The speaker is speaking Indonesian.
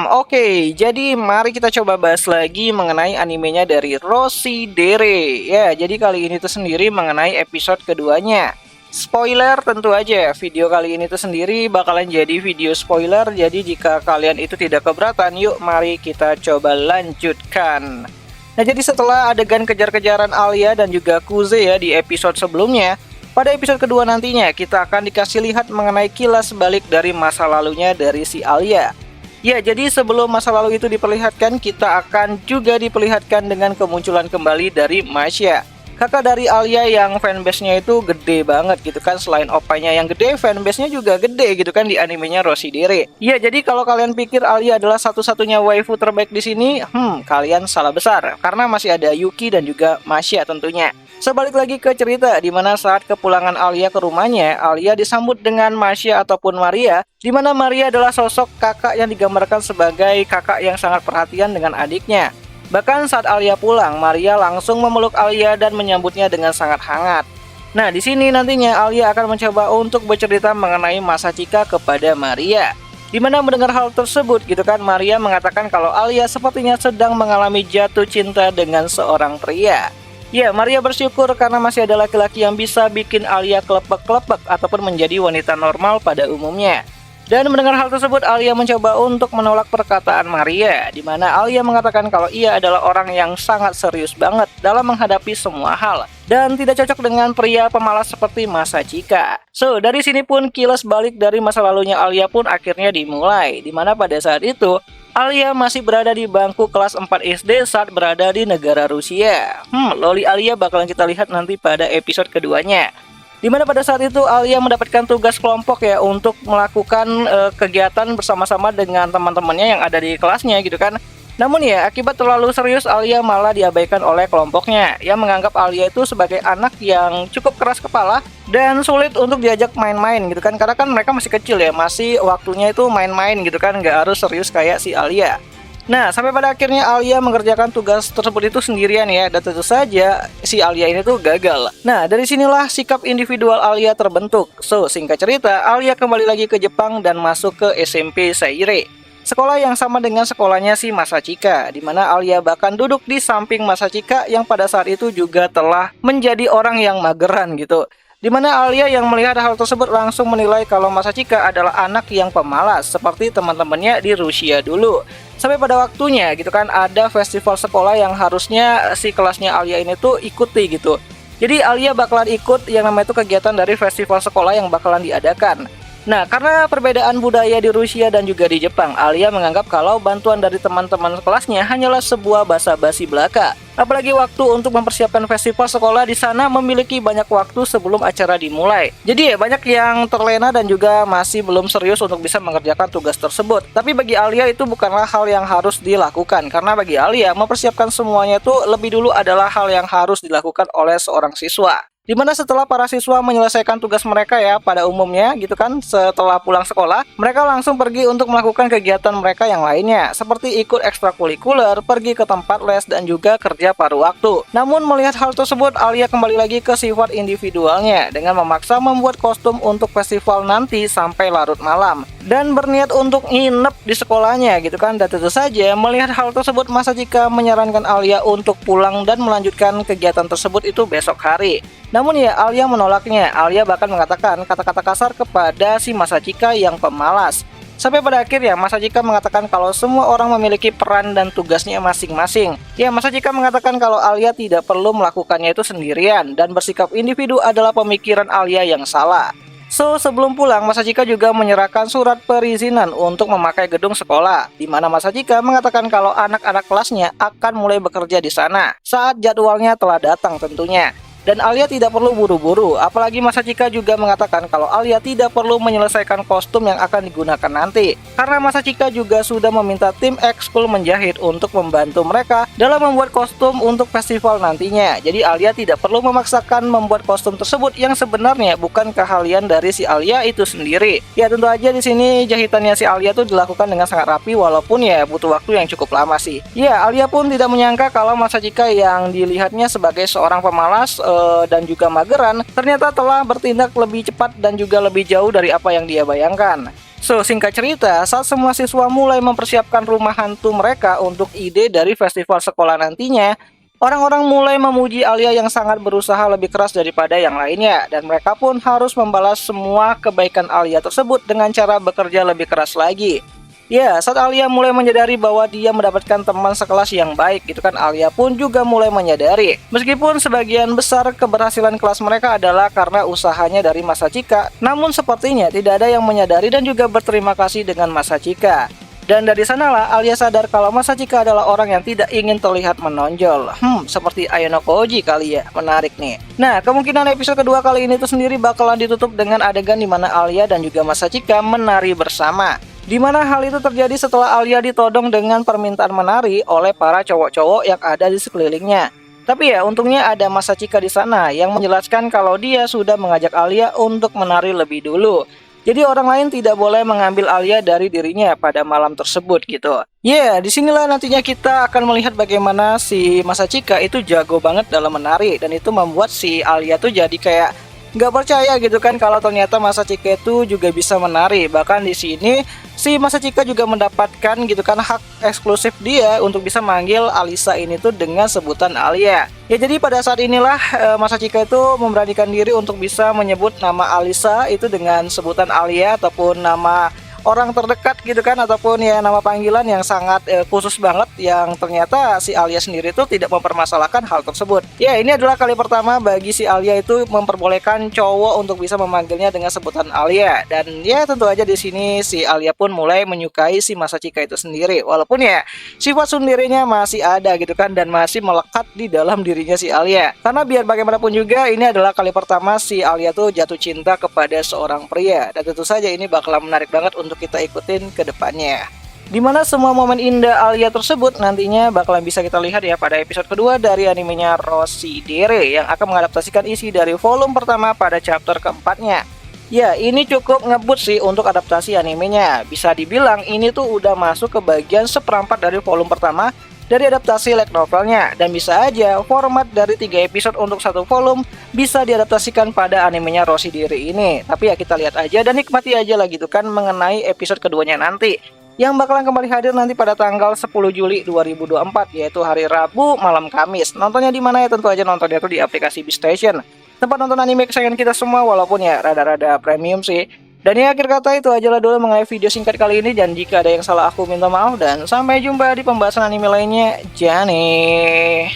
Oke, jadi mari kita coba bahas lagi mengenai animenya dari Roshidere. Ya, jadi kali ini tuh sendiri mengenai episode keduanya. Spoiler tentu aja, video kali ini tuh sendiri bakalan jadi video spoiler. Jadi jika kalian itu tidak keberatan, yuk mari kita coba lanjutkan. Nah, jadi setelah adegan kejar-kejaran Alia dan juga Kuze ya di episode sebelumnya, pada episode kedua nantinya kita akan dikasih lihat mengenai kilas balik dari masa lalunya dari si Alia. Ya, jadi sebelum masa lalu itu diperlihatkan, kita akan juga diperlihatkan dengan kemunculan kembali dari Masya, kakak dari Alia yang fanbase-nya itu gede banget gitu kan. Selain opanya yang gede, fanbase-nya juga gede gitu kan di animenya Roshidere. Ya, jadi kalau kalian pikir Alia adalah satu-satunya waifu terbaik di sini, kalian salah besar. Karena masih ada Yuki dan juga Masya tentunya. Sebalik lagi ke cerita, dimana saat kepulangan Alia ke rumahnya, Alia disambut dengan Masya ataupun Maria, dimana Maria adalah sosok kakak yang digambarkan sebagai kakak yang sangat perhatian dengan adiknya. Bahkan saat Alia pulang, Maria langsung memeluk Alia dan menyambutnya dengan sangat hangat. Nah, di sini nantinya Alia akan mencoba untuk bercerita mengenai masa Chika kepada Maria. Dimana mendengar hal tersebut gitu kan, Maria mengatakan kalau Alia sepertinya sedang mengalami jatuh cinta dengan seorang pria. Ya, Maria bersyukur karena masih ada laki-laki yang bisa bikin Alia kelepek-kelepek ataupun menjadi wanita normal pada umumnya. Dan mendengar hal tersebut, Alia mencoba untuk menolak perkataan Maria, di mana Alia mengatakan kalau ia adalah orang yang sangat serius banget dalam menghadapi semua hal dan tidak cocok dengan pria pemalas seperti masa Chika. So, dari sini pun kilas balik dari masa lalunya Alia pun akhirnya dimulai, di mana pada saat itu Alia masih berada di bangku kelas 4 SD saat berada di negara Rusia. Loli Alia bakalan kita lihat nanti pada episode keduanya. Dimana pada saat itu Alia mendapatkan tugas kelompok ya untuk melakukan kegiatan bersama-sama dengan teman-temannya yang ada di kelasnya gitu kan. Namun ya, akibat terlalu serius Alia malah diabaikan oleh kelompoknya yang menganggap Alia itu sebagai anak yang cukup keras kepala dan sulit untuk diajak main-main gitu kan. Karena kan mereka masih kecil ya, masih waktunya itu main-main gitu kan, nggak harus serius kayak si Alia. Nah, sampai pada akhirnya Alia mengerjakan tugas tersebut itu sendirian ya, dan tentu saja si Alia ini tuh gagal. Nah, dari sinilah sikap individual Alia terbentuk. So, singkat cerita, Alia kembali lagi ke Jepang dan masuk ke SMP Seire, sekolah yang sama dengan sekolahnya si Masa Chika, di mana Alia bahkan duduk di samping Masa Chika yang pada saat itu juga telah menjadi orang yang mageran gitu. Di mana Alia yang melihat hal tersebut langsung menilai kalau Masa Chika adalah anak yang pemalas seperti teman-temannya di Rusia dulu. Sampai pada waktunya gitu kan, ada festival sekolah yang harusnya si kelasnya Alia ini tuh ikuti gitu. Jadi Alia bakalan ikut yang namanya itu kegiatan dari festival sekolah yang bakalan diadakan. Nah, karena perbedaan budaya di Rusia dan juga di Jepang, Alia menganggap kalau bantuan dari teman-teman kelasnya hanyalah sebuah basa-basi belaka. Apalagi waktu untuk mempersiapkan festival sekolah di sana memiliki banyak waktu sebelum acara dimulai. Jadi ya banyak yang terlena dan juga masih belum serius untuk bisa mengerjakan tugas tersebut. Tapi bagi Alia itu bukanlah hal yang harus dilakukan, karena bagi Alia mempersiapkan semuanya itu lebih dulu adalah hal yang harus dilakukan oleh seorang siswa. Dimana setelah para siswa menyelesaikan tugas mereka ya pada umumnya gitu kan, setelah pulang sekolah mereka langsung pergi untuk melakukan kegiatan mereka yang lainnya seperti ikut ekstrakurikuler, pergi ke tempat les dan juga kerja paruh waktu. Namun melihat hal tersebut, Alia kembali lagi ke sifat individualnya dengan memaksa membuat kostum untuk festival nanti sampai larut malam dan berniat untuk nginep di sekolahnya gitu kan. Dan tentu saja melihat hal tersebut, Masa Chika menyarankan Alia untuk pulang dan melanjutkan kegiatan tersebut itu besok hari. Namun ya, Alia menolaknya. Alia bahkan mengatakan kata-kata kasar kepada si Masa Chika yang pemalas. Sampai pada akhirnya Masa Chika mengatakan kalau semua orang memiliki peran dan tugasnya masing-masing. Ya, Masa Chika mengatakan kalau Alia tidak perlu melakukannya itu sendirian dan bersikap individu adalah pemikiran Alia yang salah. So, sebelum pulang, Masa Chika juga menyerahkan surat perizinan untuk memakai gedung sekolah, di mana Masa Chika mengatakan kalau anak-anak kelasnya akan mulai bekerja di sana saat jadwalnya telah datang tentunya. Dan Alia tidak perlu buru-buru, apalagi Masa Chika juga mengatakan kalau Alia tidak perlu menyelesaikan kostum yang akan digunakan nanti. Karena Masa Chika juga sudah meminta tim ekskul menjahit untuk membantu mereka dalam membuat kostum untuk festival nantinya. Jadi Alia tidak perlu memaksakan membuat kostum tersebut yang sebenarnya bukan keahlian dari si Alia itu sendiri. Ya, tentu aja di sini jahitannya si Alia tuh dilakukan dengan sangat rapi walaupun ya butuh waktu yang cukup lama sih. Ya, Alia pun tidak menyangka kalau Masa Chika yang dilihatnya sebagai seorang pemalas dan juga mageran ternyata telah bertindak lebih cepat dan juga lebih jauh dari apa yang dia bayangkan. So, singkat cerita, saat semua siswa mulai mempersiapkan rumah hantu mereka untuk ide dari festival sekolah nantinya, orang-orang mulai memuji Alia yang sangat berusaha lebih keras daripada yang lainnya, dan mereka pun harus membalas semua kebaikan Alia tersebut dengan cara bekerja lebih keras lagi. Ya, saat Alia mulai menyadari bahwa dia mendapatkan teman sekelas yang baik gitu kan, Alia pun juga mulai menyadari. Meskipun sebagian besar keberhasilan kelas mereka adalah karena usahanya dari Masachika, namun sepertinya tidak ada yang menyadari dan juga berterima kasih dengan Masachika. Dan dari sanalah Alia sadar kalau Masachika adalah orang yang tidak ingin terlihat menonjol. Seperti Ayano Koji kali ya, menarik nih. Nah, kemungkinan episode kedua kali ini tuh sendiri bakalan ditutup dengan adegan di mana Alia dan juga Masachika menari bersama. Di mana hal itu terjadi setelah Alia ditodong dengan permintaan menari oleh para cowok-cowok yang ada di sekelilingnya. Tapi ya, untungnya ada Masachika di sana yang menjelaskan kalau dia sudah mengajak Alia untuk menari lebih dulu. Jadi orang lain tidak boleh mengambil Alia dari dirinya pada malam tersebut gitu. Ya, disinilah nantinya kita akan melihat bagaimana si Masachika itu jago banget dalam menari, dan itu membuat si Alia tuh jadi kayak nggak percaya gitu kan kalau ternyata Masachika itu juga bisa menari. Bahkan di sini si Masachika juga mendapatkan gitu kan hak eksklusif dia untuk bisa manggil Alisa ini tuh dengan sebutan Alia. Ya, jadi pada saat inilah Masachika itu memberanikan diri untuk bisa menyebut nama Alisa itu dengan sebutan Alia ataupun nama orang terdekat gitu kan, ataupun ya nama panggilan yang sangat khusus banget, yang ternyata si Alia sendiri tuh tidak mempermasalahkan hal tersebut. Ya, ini adalah kali pertama bagi si Alia itu memperbolehkan cowok untuk bisa memanggilnya dengan sebutan Alia, dan ya tentu aja di sini si Alia pun mulai menyukai si Masachika itu sendiri, walaupun ya sifat sendirinya masih ada gitu kan, dan masih melekat di dalam dirinya si Alia. Karena biar bagaimanapun juga ini adalah kali pertama si Alia tuh jatuh cinta kepada seorang pria, dan tentu saja ini bakalan menarik banget untuk kita ikutin ke depannya. Dimana semua momen indah Alia tersebut nantinya bakalan bisa kita lihat ya pada episode kedua dari animenya Rossi Dere yang akan mengadaptasikan isi dari volume pertama pada chapter keempatnya. Ya, ini cukup ngebut sih untuk adaptasi animenya. Bisa dibilang ini tuh udah masuk ke bagian seperempat dari volume pertama dari adaptasi light novelnya, dan bisa aja format dari 3 episode untuk satu volume bisa diadaptasikan pada animenya Rossi Dere ini. Tapi ya kita lihat aja dan nikmati aja lah gitu kan mengenai episode keduanya nanti, yang bakalan kembali hadir nanti pada tanggal 10 Juli 2024, yaitu hari Rabu malam Kamis. Nontonnya di mana ya? Tentu aja nontonnya tuh di aplikasi Beastation, tempat nonton anime kesayangan kita semua, walaupun ya rada-rada premium sih. Dan ya, akhir kata itu aja lah dulu mengenai video singkat kali ini, dan jika ada yang salah aku minta maaf, dan sampai jumpa di pembahasan anime lainnya. Jane.